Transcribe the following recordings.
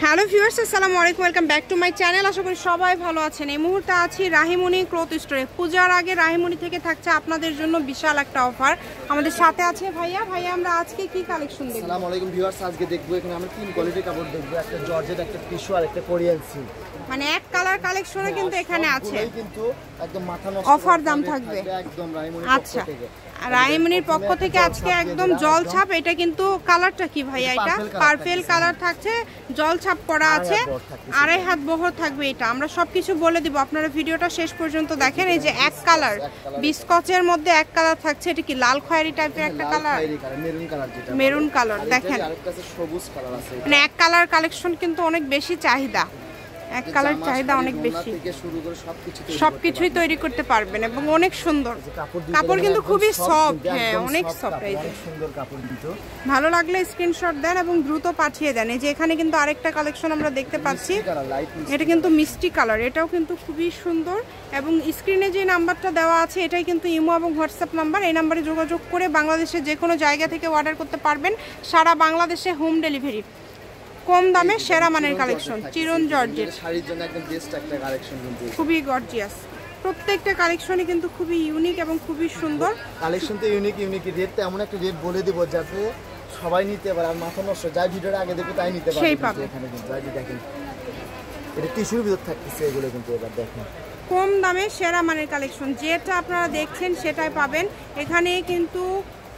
Hello viewers, আসসালামু আলাইকুম, welcome back to my channel. আশা করি সবাই ভালো আছেন। এই মুহূর্তে আছি রাহিমণি ক্লথ স্টোরে। পূজার আগে রাহিমণি থেকে থাকছে আপনাদের জন্য বিশাল একটা অফার। আমাদের সাথে আছে ভাইয়া। আমরা আজকে কি কালেকশন দেখব? আসসালামু আলাইকুম ভিউয়ার্স, আজকে দেখব এখানে আমরা তিন কোয়ালিটির কাপড় দেখব, একটা জর্জেট, একটা টিস্যু আর একটা কোরিয়ান সিল্ক। মানে এক কালার কালেকশনে কিন্তু এখানে আছে, কিন্তু একদম মাথা নষ্ট অফার দাম থাকবে একদম রাহিমণির পক্ষ থেকে। রাহিমণির পক্ষ থেকে আজকে একদম জল ছাপ। এটা কিন্তু কালারটা কি ভাইয়া? এটা পার্পল কালার থাকছে, জল ছাপ করা আছে, আড়াই হাত বহর থাকবে। এটা আমরা সবকিছু বলে দিব, আপনারা ভিডিওটা শেষ পর্যন্ত দেখেন। এই যে এক কালার বিস্কচের মধ্যে এক কালার থাকছে, এটা কি লাল খয়েরি টাইপের একটা কালার, মেরুন কালার দেখেন। মানে এক কালার কালেকশন কিন্তু অনেক বেশি চাহিদা, এক কালার চাহিদা অনেক বেশি। সবকিছুই তৈরি করতে পারবেন এবং অনেক সুন্দর কাপড়, কিন্তু খুবই সফট। হ্যাঁ, অনেক সফট। এই যে সুন্দর কাপড় দিতো, ভালো লাগলে স্ক্রিনশট দেন এবং দ্রুত পাঠিয়ে দেন। এই যে এখানে কিন্তু আরেকটা কালেকশন আমরা দেখতে পাচ্ছি, এটা কিন্তু মিষ্টি কালার, এটাও কিন্তু খুবই সুন্দর। এবং স্ক্রিনে যে নাম্বারটা দেওয়া আছে এটাই কিন্তু ইমো এবং হোয়াটসঅ্যাপ নাম্বার। এই নাম্বারে যোগাযোগ করে বাংলাদেশের যে কোনো জায়গা থেকে অর্ডার করতে পারবেন, সারা বাংলাদেশে হোম ডেলিভারি। কম দামে সেরা মানের কালেকশন, চিরন জর্জেট শাড়ির জন্য একদম বেস্ট একটা কালেকশন, কিন্তু খুবই গর্জিয়াস। প্রত্যেকটা কালেকশনই কিন্তু খুবই ইউনিক এবং খুবই সুন্দর। কালেকশন তো ইউনিক, রেটটা এমন একটা রেট বলে দিব যাতে সবাই নিতে পারে, আর মাথা নষ্ট যাই ভিডিওটা আগে দেখো তাই নিতে পারে, সেই পাবে। এখানে কিন্তু দেখেন এটা টিস্যুর ভিতর থাকতেছে, এগুলো কিন্তু এবার দেখেন কম দামে সেরা মানের কালেকশন, যেটা আপনারা দেখছেন সেটাই পাবেন। এখানে কিন্তু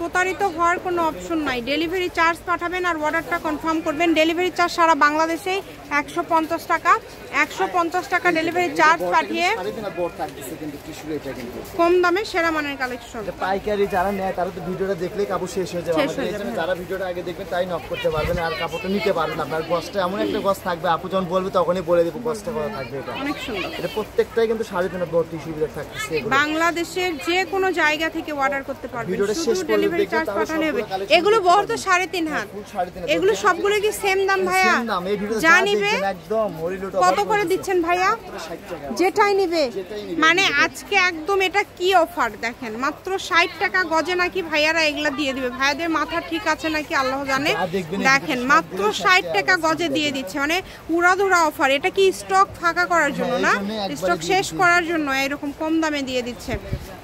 প্রতারিত হওয়ার কোনো অপশন নাই। ডেলিভারি চার্জ পাঠাবেন আর অর্ডারটা কনফার্ম করবেন। ডেলিভারি চার্জ সারা বাংলাদেশেই 150 টাকা। 150 টাকা ডেলিভারি চার্জ পাঠিয়ে কম দামে সেরা মানের কালেকশন। পাইকারি যারা নেয় তারা তো ভিডিওটা দেখলে কাপড় শেষ হয়ে যাবে। যারা ভিডিওটা আগে দেখবেন তাই নক করতে পারবেন আর কাপড়টা নিতে পারবেন। আপনার গছটা এমন একটা গছ থাকবে, আপু যখন বলবে তখনই বলে দেবো গছটা করা থাকবে। এটা অনেক সুন্দর, এটা প্রত্যেকটাই কিন্তু 3.5 বড় টিস্যু ভিতর থাকতেছে। বাংলাদেশের যে কোনো জায়গা থেকে অর্ডার করতে পারবেন, শুধু ডেলিভারি চার্জ পাঠানো হবে। এগুলো বড় তো 3.5 হাত, এগুলো সবগুলো কি সেম দাম ভাইয়া? যা নিবে কত করে দিচ্ছেন ভাইয়া? যেটাই নিবে মানে আজকে একদম এটা কি অফার দেখেন, মাত্র 60 টাকা গজে নাকি ভাইয়ারা এগুলা দিয়ে দিবে। ভাইয়াদের মাথা ঠিক আছে নাকি আল্লাহ জানে। দেখেন মাত্র 60 টাকা গজে দিয়ে দিচ্ছে, মানে উড়াধুরা অফার। এটা কি স্টক ফাঁকা করার জন্য না, স্টক শেষ করার জন্য এরকম কম দামে দিয়ে দিচ্ছে।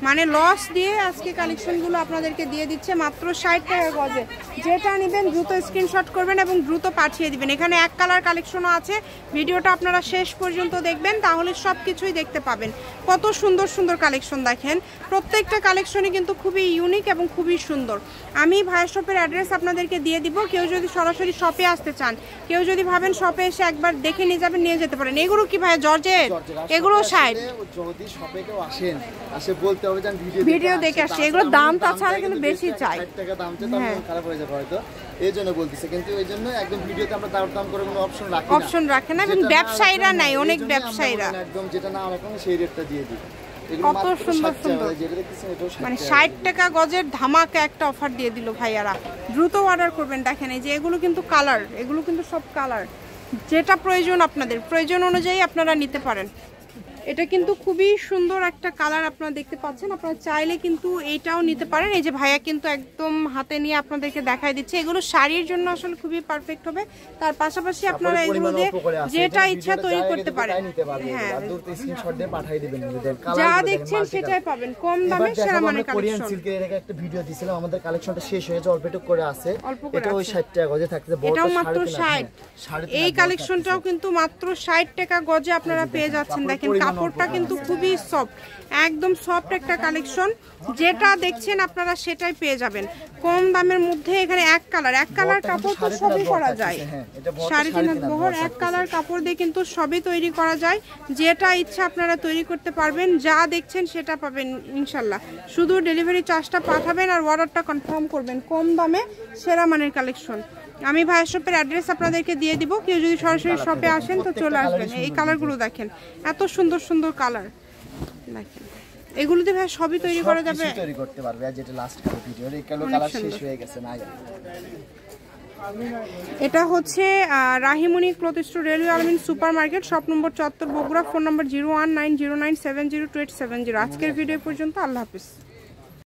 মানে লস দিয়ে আজকে কালেকশনগুলো আপনাদেরকে দিয়ে দিচ্ছে মাত্র 60 টাকা গজে। যেটা নেবেন দ্রুত স্ক্রিনশট করবেন এবং দ্রুত পাঠিয়ে দিবেন। এখানে এক কালার কালেকশনও আছে, ভিডিওটা আপনারা শেষ পর্যন্ত দেখবেন তাহলে সব কিছুই দেখতে পাবেন। কত সুন্দর সুন্দর কালেকশন দেখেন, প্রত্যেকটা কালেকশনই কিন্তু খুবই ইউনিক এবং খুবই সুন্দর। আমি ভাইয়া শপের অ্যাড্রেস আপনাদেরকে দিয়ে দিব। কেউ যদি সরাসরি শপে আসতে চান, কেউ যদি ভাবেন শপে এসে একবার দেখে নিয়ে যাবেন, নিয়ে যেতে পারেন। এগুলো কি ভাইয়া জর্জেট? এগুলো 60। যদি শপে কেউ আসেন, আসে বলতে হবে জান ভিডিও দেখে আসছে। এগুলো দাম তাছাড়া কিন্তু বেশি চাই, 60 টাকা দাম চাই, তখন খারাপ হয়ে যাবে হয়তো, এই জন্য বলতেছে। কিন্তু এই জন্য একদম ভিডিওতে আমরা দাম করে কোনো অপশন রাখি না এবং ব্যবসায়ীরা নাই, অনেক ব্যবসায়ীরা একদম যেটা না রাখুন সেই রেটটা দিয়ে দিই। কত সুন্দর সুন্দর, মানে 60 টাকা গজের ধামাকা একটা অফার দিয়ে দিল ভাইয়ারা। দ্রুত অর্ডার করবেন। দেখেন এই যে এগুলো কিন্তু কালার, এগুলো কিন্তু সব কালার, যেটা প্রয়োজন আপনাদের প্রয়োজন অনুযায়ী আপনারা নিতে পারেন। এটা কিন্তু খুবই সুন্দর একটা কালার আপনারা দেখতে পাচ্ছেন। আপনারা চাইলে কিন্তু এইটাও নিতে পারেন। এই যে ভাইয়া কিন্তু একদম হাতে নিয়ে আপনাদেরকে দেখাই দিচ্ছে। এগুলো শাড়ির জন্য আসলে খুবই পারফেক্ট হবে। তার পাশাপাশি আপনারা এগুলো দিয়ে যেটা ইচ্ছা তৈরি করতে পারেন। হ্যাঁ, যা দেখছেন সেটাই পাবেন কম দামে সেরা মানের কালেকশন। কোরিয়ান সিল্কের এর একটা ভিডিও দিছিলাম, আমাদের কালেকশনটা শেষ হয়েছে, অল্প একটু করে আছে। এটা ওই 60 টাকা গজে থাকছে, এটাও মাত্র 60। এই কালেকশনটাও কিন্তু মাত্র 60 টাকা গজে আপনারা পেয়ে যাচ্ছেন। দেখেন কাপড়টা কিন্তু খুবই সফট, একদম সফট একটা কালেকশন। যেটা দেখছেন আপনারা সেটাই পেয়ে যাবেন কম দামের মধ্যে। এখানে এক কালার কাপড় তো সবই করা যায়, 3.5 হাত বহর এক কালার কাপড় দিয়ে কিন্তু সবই তৈরি করা যায়। যেটা ইচ্ছা আপনারা তৈরি করতে পারবেন, যা দেখছেন সেটা পাবেন ইনশাল্লাহ। শুধু ডেলিভারি চার্জটা পাঠাবেন আর অর্ডারটা কনফার্ম করবেন। কম দামে সেরা মানের কালেকশন। আমি ভাইয়া শপের অ্যাড্রেস আপনাদেরকে দিয়ে দিব। কেউ যদি সরাসরি শপে আসেন তো চলে আসবেন। এই কালারগুলো দেখেন, এত সুন্দর সুন্দর কালার দেখেন। এগুলোতে ভাই সবই তৈরি করা যাবে, তৈরি করতে পারবে। আর যেটা লাস্ট ভিডিও এই কালার শেষ হয়ে গেছে না। এটা হচ্ছে রাহিমণি ক্লথ স্টোর, রেলওয়ে আলমিন super market, shop number 74, Bogura. Phone নম্বর 01909702870। আজকের ভিডিও পর্যন্ত, আল্লাহ হাফিজ।